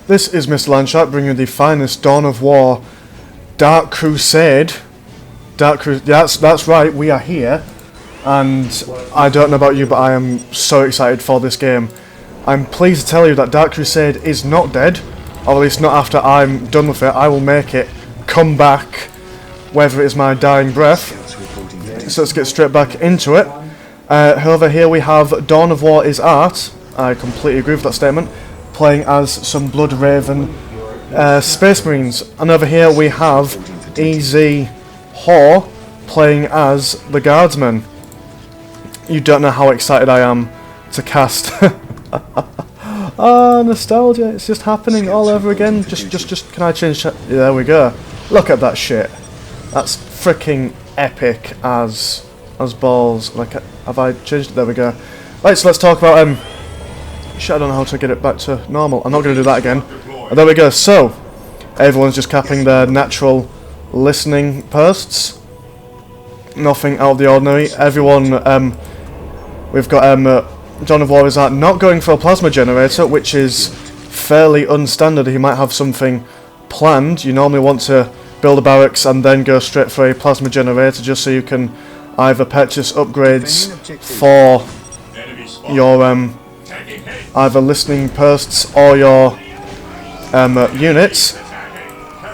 This is Mr. Landshark bringing you the finest Dawn of War Dark Crusade. That's right, we are here. And I don't know about you, but I am so excited for this game. I'm pleased to tell you that Dark Crusade is not dead, or at least not after I'm done with it. I will make it come back, whether it is my dying breath. So let's get straight back into it. Over here we have Dawn of War is Art. I completely agree with that statement. Playing as some Blood Raven Space Marines. And over here we have EZ Hor playing as the Guardsmen. You don't know how excited I am to cast. Ah, nostalgia, it's just happening all over again. Just, can I change chat? Yeah, there we go. Look at that shit. That's freaking epic as balls. Like, have I changed it? There we go. Right, so let's talk about, shit, I don't know how to get it back to normal. I'm not going to do that again. There we go, so, everyone's just capping their natural listening posts. Nothing out of the ordinary. Everyone, we've got, Dawn of War is Art not going for a plasma generator, which is fairly unstandard. He might have something planned. You normally want to build a barracks and then go straight for a plasma generator, just so you can either purchase upgrades for your either listening posts or your units.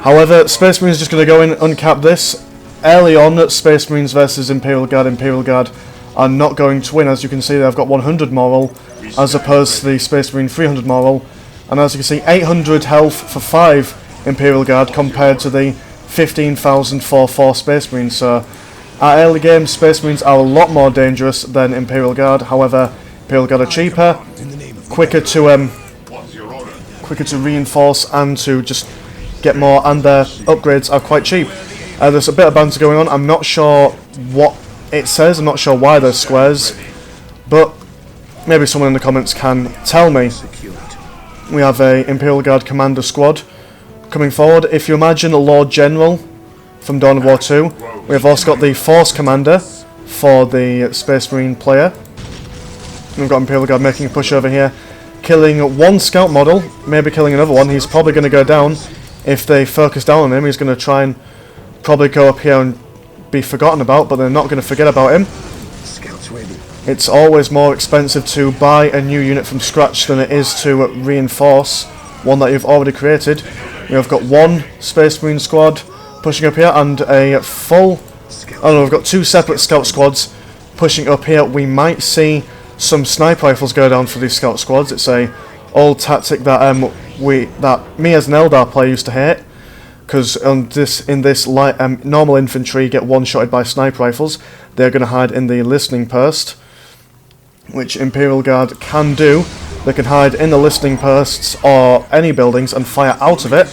However, Space Marines is just going to go in and uncap this. Early on, Space Marines versus Imperial Guard are not going to win. As you can see, they've got 100 moral, as opposed to the Space Marine 300 moral. And as you can see, 800 health for 5 Imperial Guard compared to the 15,000 for 4 Space Marines. So, at early game, Space Marines are a lot more dangerous than Imperial Guard. However, Imperial Guard are cheaper, quicker to reinforce and to just get more, and their upgrades are quite cheap. There's a bit of banter going on. I'm not sure what it says. I'm not sure why there's squares, but maybe someone in the comments can tell me. We have a Imperial Guard Commander squad coming forward. If you imagine a Lord General from Dawn of War 2, we've also got the Force Commander for the Space Marine player. We've got Imperial Guard making a push over here, killing one scout model, maybe killing another one. He's probably going to go down if they focus down on him. He's going to try and probably go up here and be forgotten about, but they're not going to forget about him. It's always more expensive to buy a new unit from scratch than it is to reinforce one that you've already created. We've got one Space Marine squad pushing up here and a full... Oh no, we've got 2 separate scout squads pushing up here. We might see some sniper rifles go down for these scout squads. It's a old tactic that me as an Eldar player used to hate, because in this light, normal infantry get one-shotted by sniper rifles. They're going to hide in the listening post, which Imperial Guard can do. They can hide in the listening posts or any buildings and fire out of it.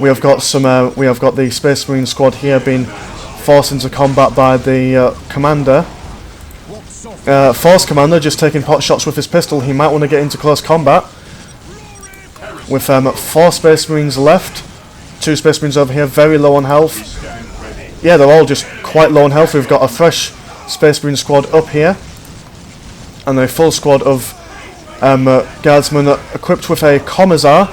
We have got some. We have got the Space Marine squad here being forced into combat by the commander. Force Commander just taking pot shots with his pistol. He might want to get into close combat. With 4 Space Marines left. 2 Space Marines over here, very low on health. Yeah, they're all just quite low on health. We've got a fresh Space Marine squad up here, and a full squad of Guardsmen equipped with a Commissar.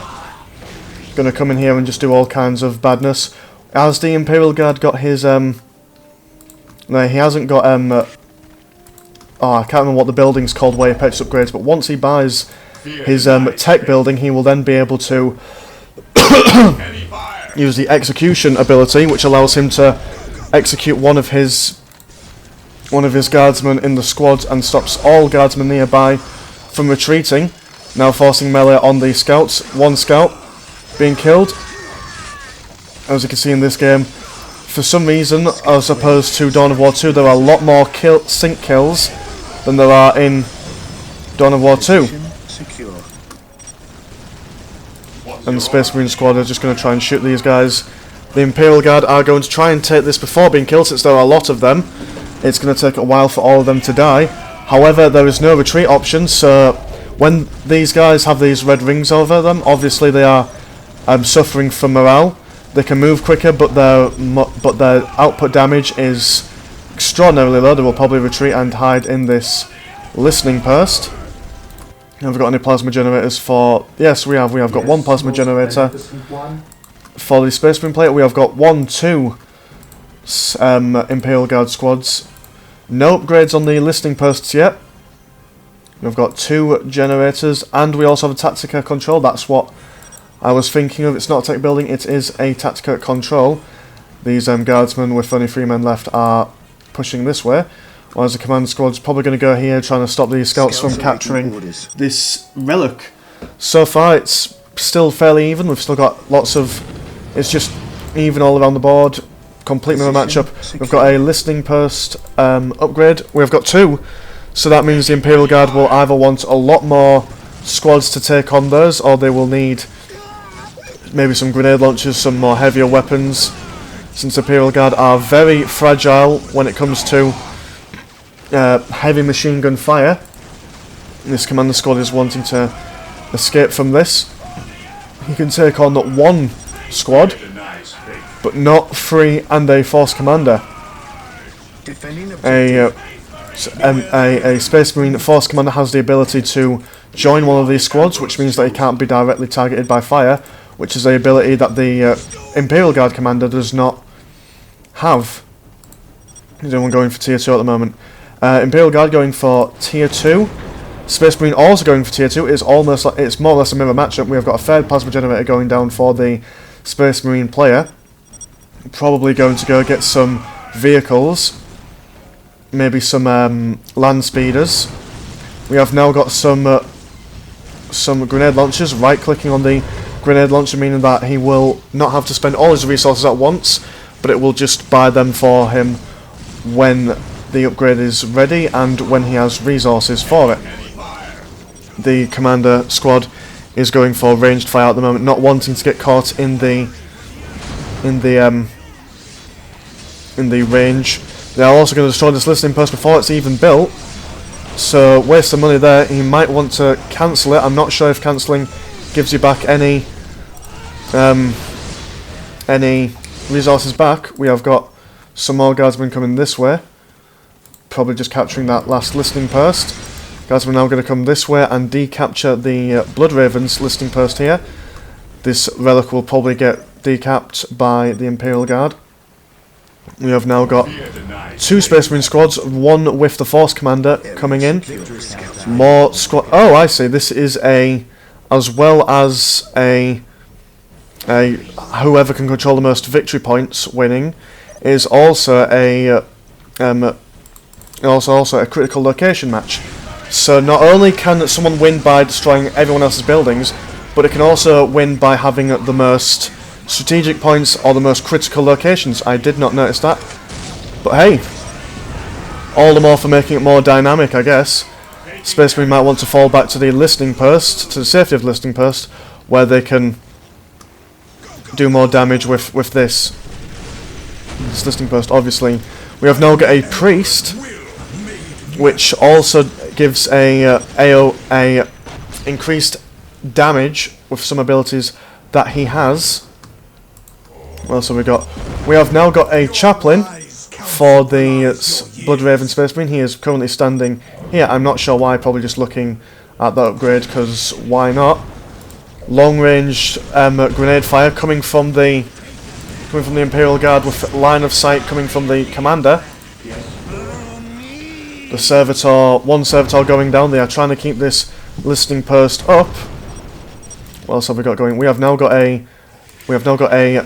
Going to come in here and just do all kinds of badness. Has the Imperial Guard got his... No, he hasn't got... Oh, I can't remember what the building's called where he purchases upgrades, but once he buys his tech building, he will then be able to use the execution ability, which allows him to execute one of his guardsmen in the squad and stops all guardsmen nearby from retreating. Now forcing melee on the scouts. 1 scout being killed. As you can see in this game, for some reason, as opposed to Dawn of War 2, there are a lot more sync kills than there are in Dawn of War 2. And the Space Marine squad are just going to try and shoot these guys. The Imperial Guard are going to try and take this before being killed, since there are a lot of them. It's going to take a while for all of them to die. However, there is no retreat option, so when these guys have these red rings over them, obviously they are suffering from morale. They can move quicker, but their output damage is extraordinarily low. They will probably retreat and hide in this listening post. Have we got any plasma generators for... Yes, we have. We have got one plasma generator for the Space Marine player. We have got 2 Imperial Guard squads. No upgrades on the listening posts yet. We've got 2 generators, and we also have a Tactica control. That's what I was thinking of. It's not a tech building, it is a Tactica control. These guardsmen with only 3 men left are pushing this way. Whereas the command squad's probably going to go here trying to stop the scouts from capturing this relic. So far it's still fairly even. We've still got lots of... It's just even all around the board. Complete mirror matchup. We've got a listening post upgrade. We've got 2. So that means the Imperial Guard will either want a lot more squads to take on those, or they will need maybe some grenade launchers, some more heavier weapons. Since the Imperial Guard are very fragile when it comes to heavy machine gun fire. This commander squad is wanting to escape from this. He can take on 1 squad, but not 3 and a force commander. A Space Marine force commander has the ability to join one of these squads, which means that he can't be directly targeted by fire, which is a ability that the Imperial Guard commander does not have. Is anyone going for tier 2 at the moment? Imperial Guard going for tier 2. Space Marine also going for tier 2. It's almost like, it's more or less a mirror matchup. We have got a third plasma generator going down for the Space Marine player. Probably going to go get some vehicles. Maybe some land speeders. We have now got some grenade launchers. Right clicking on the grenade launcher, meaning that he will not have to spend all his resources at once, but it will just buy them for him when the upgrade is ready and when he has resources for it. The commander squad is going for ranged fire at the moment, not wanting to get caught in the range. They are also going to destroy this listening post before it's even built, so waste some money there. He might want to cancel it. I'm not sure if cancelling gives you back any resources back. We have got some more guardsmen coming this way, probably just capturing that last listening post. Guardsmen now going to come this way and decapture the Blood Ravens listening post here. This relic will probably get decapped by the Imperial Guard. We have now got 2 Space Marine squads, 1 with the Force Commander coming in. More squad. Oh, I see. This is as well as a whoever can control the most victory points winning is also a critical location match. So not only can someone win by destroying everyone else's buildings, but it can also win by having the most strategic points or the most critical locations. I did not notice that, but hey, all the more for making it more dynamic, I guess. Space Marine might want to fall back to the listening post, to the safety of the listening post, where they can do more damage with this listening post. Obviously, we have now got a priest, which also gives a increased damage with some abilities that he has. What else have we got? We have now got a chaplain for the Blood Raven Space Marine. He is currently standing here. I'm not sure why, probably just looking at that upgrade, because why not? Long range grenade fire coming from the Imperial Guard with line of sight coming from the commander. The servitor, 1 servitor going down. They are trying to keep this listening post up. What else have we got going? We have now got a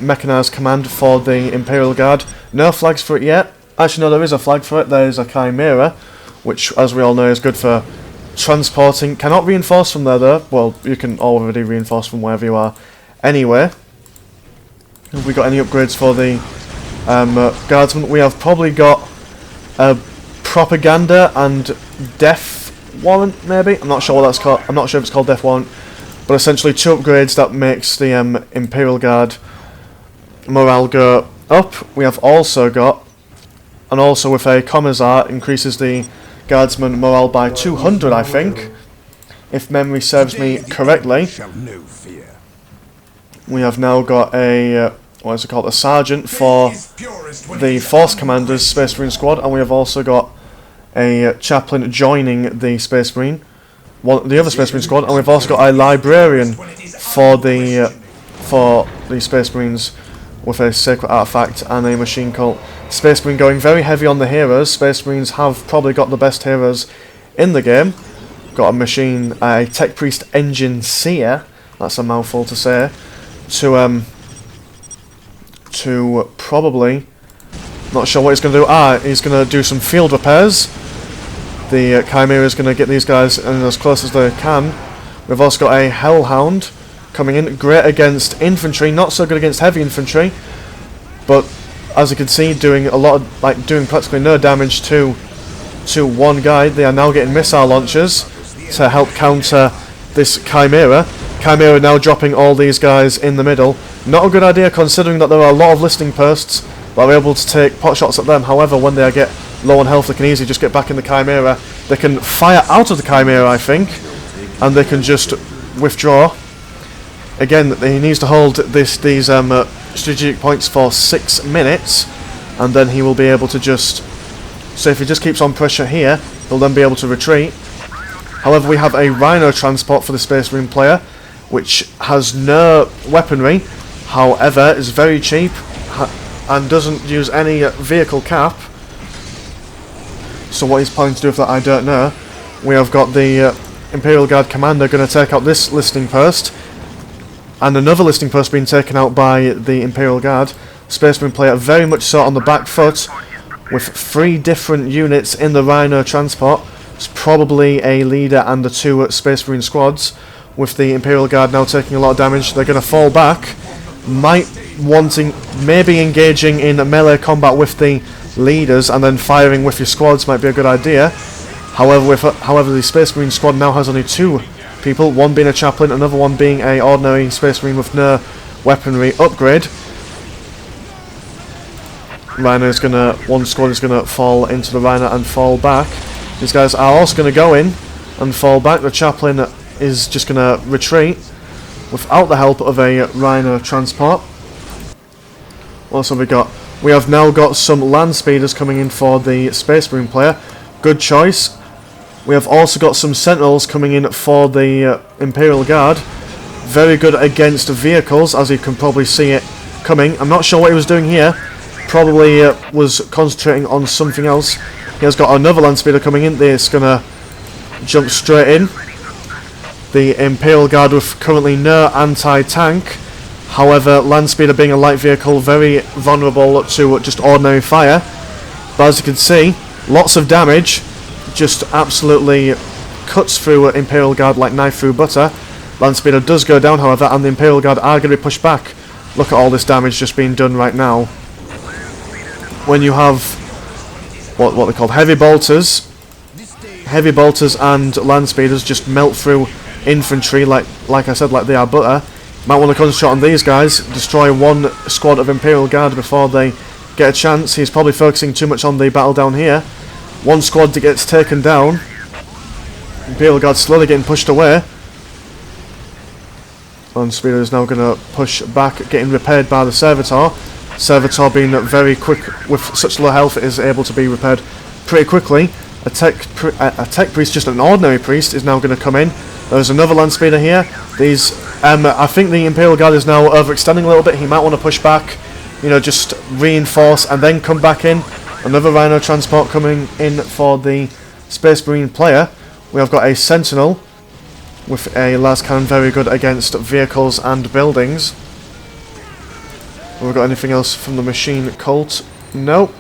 mechanized command for the Imperial Guard. No flags for it yet. Actually, no, there is a flag for it. There is a Chimera, which, as we all know, is good for transporting. Cannot reinforce from there, though. Well, you can already reinforce from wherever you are. Anyway, have we got any upgrades for the Guardsmen? We have probably got Propaganda and Death Warrant, maybe? I'm not sure what that's called. I'm not sure if it's called Death Warrant. But essentially 2 upgrades that makes the Imperial Guard morale go up. We have also got, and also with a Commissar, increases the Guardsman morale by 200, I think, if memory serves me correctly. We have now got a, what is it called, a Sergeant for the Force Commander's Space Marine squad, and we have also got a Chaplain joining the Space Marine. the other Space Marine squad, and we've also got a Librarian for the Space Marines with a Sacred Artifact and a Machine Cult. Space Marine going very heavy on the heroes. Space Marines have probably got the best heroes in the game. Got a Tech Priest Engine Seer, that's a mouthful to say, to probably, not sure what he's going to do. He's going to do some field repairs. The Chimera is going to get these guys in as close as they can. We've also got a Hellhound coming in, great against infantry, not so good against heavy infantry, but as you can see, doing practically no damage to one guy. They are now getting missile launchers to help counter this Chimera. Chimera now dropping all these guys in the middle. Not a good idea considering that there are a lot of listening posts that are able to take pot shots at them. However, when they get low on health, they can easily just get back in the Chimera. They can fire out of the Chimera, I think, and they can just withdraw. Again, he needs to hold these strategic points for 6 minutes, and then he will be able to just... So if he just keeps on pressure here, he'll then be able to retreat. However, we have a Rhino transport for the Space Marine player, which has no weaponry, however is very cheap and doesn't use any vehicle cap. So what he's planning to do with that, I don't know. We have got the Imperial Guard commander going to take out this listening post, and another listening post being taken out by the Imperial Guard. Space Marine player very much so on the back foot, with 3 different units in the Rhino transport. It's probably a leader and the 2 Space Marine squads. With the Imperial Guard now taking a lot of damage, they're going to fall back. Maybe engaging in melee combat with the leaders and then firing with your squads might be a good idea. However, the Space Marine squad now has only 2 people, one being a chaplain, another one being a ordinary Space Marine with no weaponry upgrade. One squad is gonna fall into the Rhino and fall back. These guys are also gonna go in and fall back. The chaplain is just gonna retreat without the help of a Rhino transport. What else have we got? We have now got some land speeders coming in for the Space Marine player. Good choice. We have also got some Sentinels coming in for the Imperial Guard. Very good against vehicles, as you can probably see it coming. I'm not sure what he was doing here. Probably was concentrating on something else. He has got another land speeder coming in. It's going to jump straight in. The Imperial Guard with currently no anti-tank. However, land speeder being a light vehicle, very vulnerable to just ordinary fire. But as you can see, lots of damage. Just absolutely cuts through Imperial Guard like knife through butter. Land speeder does go down, however, and the Imperial Guard are going to be pushed back. Look at all this damage just being done right now. When you have what they're called heavy bolters and land speeders just melt through infantry like I said, like they are butter. Might want to concentrate on these guys, destroy one squad of Imperial Guard before they get a chance. He's probably focusing too much on the battle down here. One squad that gets taken down. Imperial Guard slowly getting pushed away. Land speeder is now going to push back, getting repaired by the Servitor. Servitor being very quick with such low health is able to be repaired pretty quickly. A tech priest, just an ordinary priest, is now going to come in. There's another land speeder here. I think the Imperial Guard is now overextending a little bit. He might want to push back, just reinforce and then come back in. Another Rhino transport coming in for the Space Marine player. We have got a Sentinel with a las cannon, very good against vehicles and buildings. Have we got anything else from the Machine Cult? No.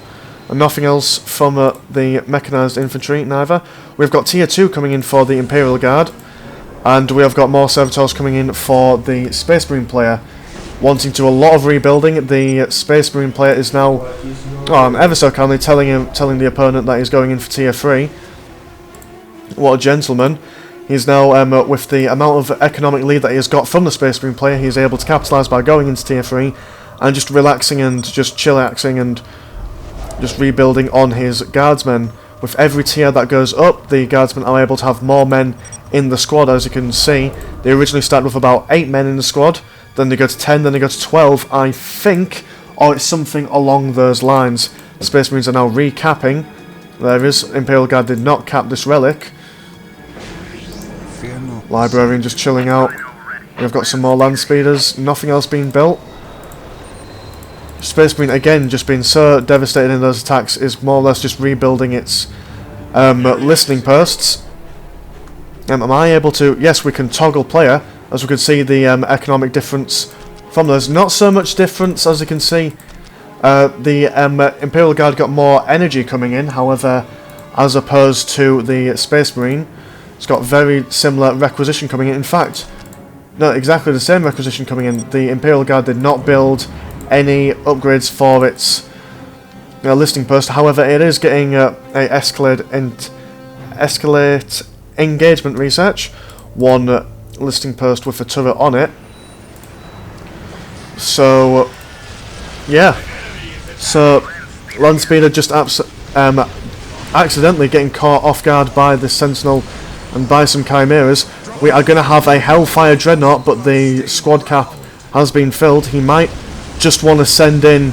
And nothing else from the Mechanized Infantry, neither. We've got Tier 2 coming in for the Imperial Guard. And we have got more Servitors coming in for the Space Marine player. Wanting to do a lot of rebuilding. The Space Marine player is now ever so kindly telling the opponent that he's going in for Tier 3. What a gentleman. He's now, with the amount of economic lead that he has got from the Space Marine player, he's able to capitalise by going into Tier 3 and just relaxing and just chillaxing and just rebuilding on his guardsmen. With every tier that goes up, the guardsmen are able to have more men in the squad. As you can see, they originally started with about 8 men in the squad, then they go to 10, then they go to 12, I think, or it's something along those lines. The Space Marines are now recapping. There is, Imperial Guard did not cap this relic. Librarian just chilling out. We've got some more land speeders. Nothing else being built. Space Marine, again, just being so devastated in those attacks, is more or less just rebuilding its listening posts. Am I able to... Yes, we can toggle player, as we can see the economic difference from those. Not so much difference, as you can see. The Imperial Guard got more energy coming in, however, as opposed to the Space Marine, it's got very similar requisition coming in. In fact, no, exactly the same requisition coming in. The Imperial Guard did not build any upgrades for its listing post. However, it is getting a escalate engagement research. One listing post with a turret on it. So, yeah. So, Landspeeder just accidentally getting caught off guard by the Sentinel and by some Chimeras. We are going to have a Hellfire Dreadnought, but the squad cap has been filled. He might just want to send in,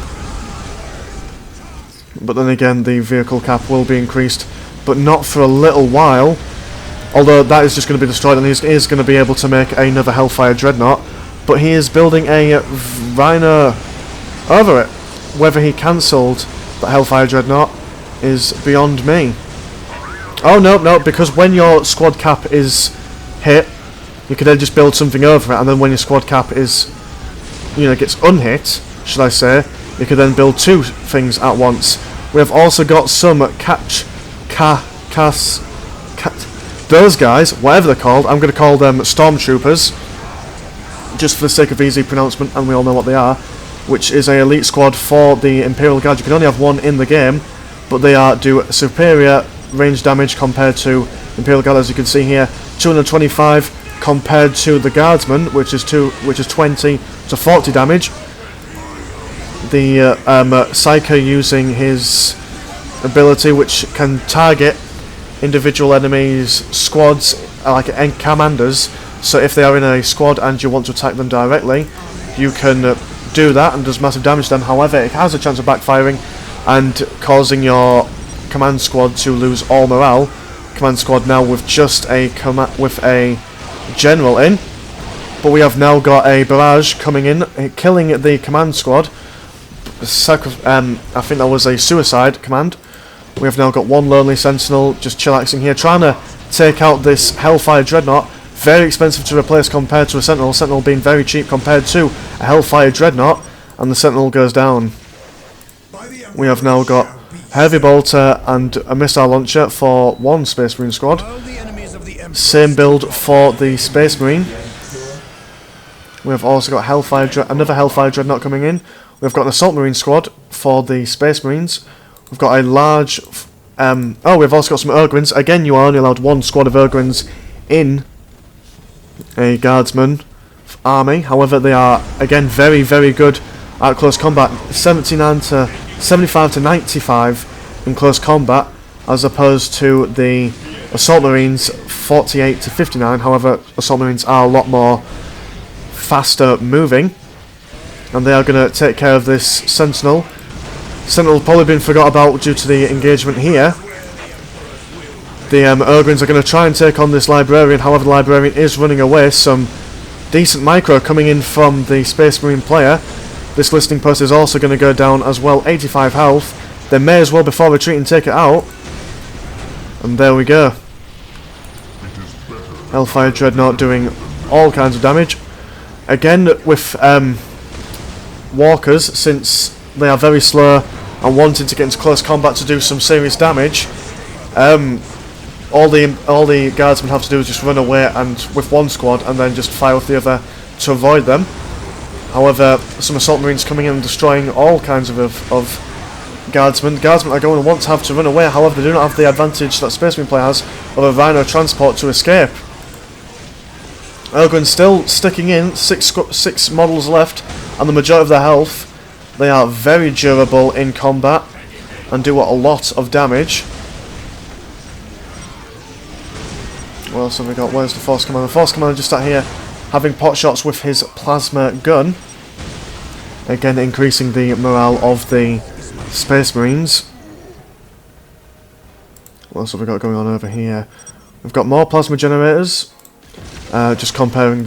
but then again the vehicle cap will be increased, but not for a little while, although that is just going to be destroyed, and he is going to be able to make another Hellfire Dreadnought, but he is building a Rhino over it. Whether he cancelled the Hellfire Dreadnought is beyond me. Oh no, because when your squad cap is hit, you can then just build something over it, and then when your squad cap is, gets unhit, should I say, you can then build two things at once. We have also got some those guys, whatever they're called, I'm going to call them Stormtroopers, just for the sake of easy pronouncement, and we all know what they are, which is an elite squad for the Imperial Guard. You can only have one in the game, but they do superior range damage compared to Imperial Guard, as you can see here, 225 compared to the Guardsman, which is 20 to 40 damage. The Psycho using his ability, which can target individual enemies' squads, like commanders. So if they are in a squad and you want to attack them directly, you can do that and does massive damage to them. However, it has a chance of backfiring and causing your command squad to lose all morale. Command squad now with just a general in, but we have now got a barrage coming in, killing the command squad. I think that was a suicide command. We have now got one lonely sentinel just chillaxing here, trying to take out this Hellfire Dreadnought. Very expensive to replace compared to a sentinel. Sentinel being very cheap compared to a Hellfire Dreadnought, and the sentinel goes down. We have now got heavy bolter and a missile launcher for one Space Marine squad. Same build for the Space Marine. We have also got another Hellfire Dreadnought coming in. We've got an Assault Marine squad for the Space Marines. We've got a large... we've also got some Ogrins. Again, you are only allowed one squad of Ogrins in a Guardsman army. However, they are, again, very, very good at close combat. 75 to 95 in close combat, as opposed to the Assault Marines 48 to 59. However, Assault Marines are a lot more faster moving, and they are going to take care of this Sentinel. Sentinel probably been forgot about due to the engagement here. The Ogrins are going to try and take on this Librarian. However, the Librarian is running away. Some decent micro coming in from the Space Marine player. This listing post is also going to go down as well, 85 health. They may as well, before retreating, take it out. And there we go. Hellfire Dreadnought doing all kinds of damage. Again, with walkers, since they are very slow and wanting to get into close combat to do some serious damage, all the guardsmen have to do is just run away and with one squad, and then just fire with the other to avoid them. However, some Assault Marines coming in and destroying all kinds of Guardsmen. Guardsmen are going to want to have to run away. However, they do not have the advantage that Space Marine player has of a Rhino transport to escape. Ogrins still sticking in, six models left, and the majority of their health. They are very durable in combat and do a lot of damage. What else have we got? Where's the Force Commander? The Force Commander just sat here having pot shots with his plasma gun. Again, increasing the morale of the Space Marines. What else have we got going on over here? We've got more plasma generators. Just comparing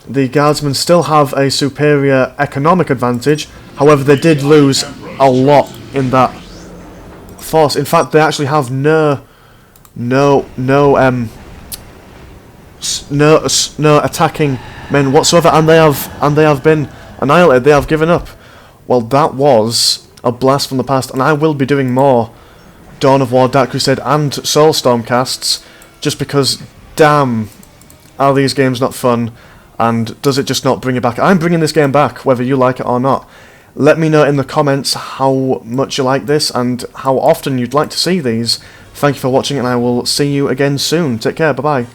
the guardsmen still have a superior economic advantage. However, they did lose a lot in that force. In fact, they actually have no attacking men whatsoever, and they have been annihilated. They have given up. Well, that was a blast from the past, and I will be doing more Dawn of War, Dark Crusade, and Soulstorm casts, just because, damn, are these games not fun? And does it just not bring it back? I'm bringing this game back, whether you like it or not. Let me know in the comments how much you like this and how often you'd like to see these. Thank you for watching, and I will see you again soon. Take care, bye-bye.